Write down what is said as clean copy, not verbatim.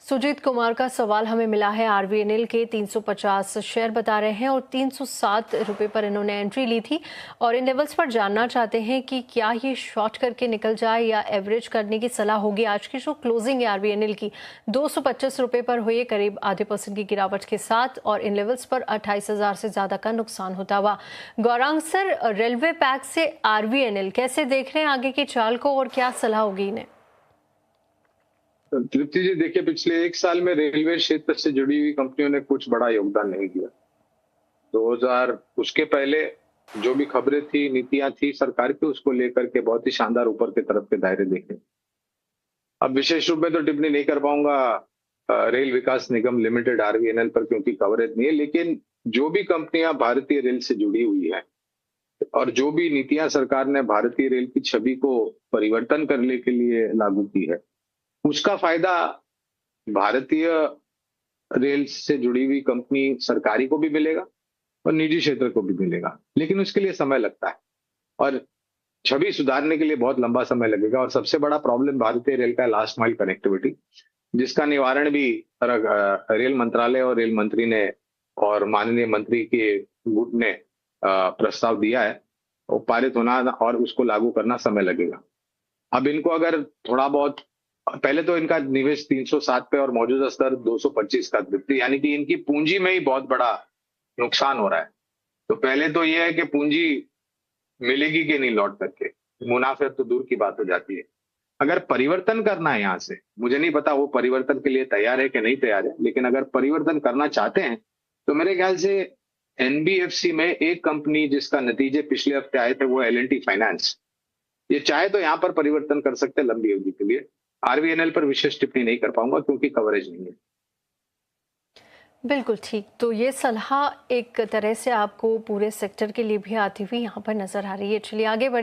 सुजीत कुमार का सवाल हमें मिला है। आरवीएनएल के 350 शेयर बता रहे हैं और 307 रुपए पर इन्होंने एंट्री ली थी और इन लेवल्स पर जानना चाहते हैं कि क्या ये शॉर्ट करके निकल जाए या एवरेज करने की सलाह होगी। आज की जो क्लोजिंग है आरवीएनएल की 225 रुपए पर हुई है, करीब ½ % की गिरावट के साथ, और इन लेवल्स पर 28,000 से ज्यादा का नुकसान होता हुआ। गौरांग सर, रेलवे पैक से आरवीएनएल कैसे देख रहे हैं आगे की चाल को और क्या सलाह होगी इन्हें? तृप्ति जी, देखिए, पिछले 1 साल में रेलवे क्षेत्र से जुड़ी हुई कंपनियों ने कुछ बड़ा योगदान नहीं दिया। 2000 उसके पहले जो भी खबरें थी, नीतियां थी सरकार की, उसको लेकर के बहुत ही शानदार ऊपर की तरफ के दायरे देखे। अब विशेष रूप में तो टिप्पणी नहीं कर पाऊंगा रेल विकास निगम लिमिटेड आरवीएनएल पर, क्योंकि कवरेज नहीं है। लेकिन जो भी कंपनियां भारतीय रेल से जुड़ी हुई है और जो भी नीतियां सरकार ने भारतीय रेल की छवि को परिवर्तन करने के लिए लागू की है, उसका फायदा भारतीय रेल से जुड़ी हुई कंपनी सरकारी को भी मिलेगा और निजी क्षेत्र को भी मिलेगा। लेकिन उसके लिए समय लगता है और छवि सुधारने के लिए बहुत लंबा समय लगेगा। और सबसे बड़ा प्रॉब्लम भारतीय रेल का लास्ट माइल कनेक्टिविटी, जिसका निवारण भी रेल मंत्रालय और रेल मंत्री ने और माननीय मंत्री के गुट ने प्रस्ताव दिया है। वो पारित होना और उसको लागू करना समय लगेगा। अब इनको अगर थोड़ा बहुत, पहले तो इनका निवेश 307 पे और मौजूदा स्तर 225 का, यानी कि इनकी पूंजी में ही बहुत बड़ा नुकसान हो रहा है। तो पहले तो ये है कि पूंजी मिलेगी कि नहीं लौट करके, मुनाफे तो दूर की बात हो जाती है। अगर परिवर्तन करना है यहाँ से, मुझे नहीं पता वो परिवर्तन के लिए तैयार है कि नहीं तैयार है, लेकिन अगर परिवर्तन करना चाहते हैं तो मेरे ख्याल से एनबीएफसी में एक कंपनी जिसका नतीजे पिछले हफ्ते आए थे, वो एल&टी फाइनेंस, ये चाहे तो यहाँ पर परिवर्तन कर सकते हैं लंबी अवधि के लिए। आरवीएनएल पर विशेष टिप्पणी नहीं कर पाऊंगा क्योंकि कवरेज नहीं है। बिल्कुल ठीक। तो ये सलाह एक तरह से आपको पूरे सेक्टर के लिए भी आती हुई यहाँ पर नजर आ रही है। चलिए आगे बढ़े।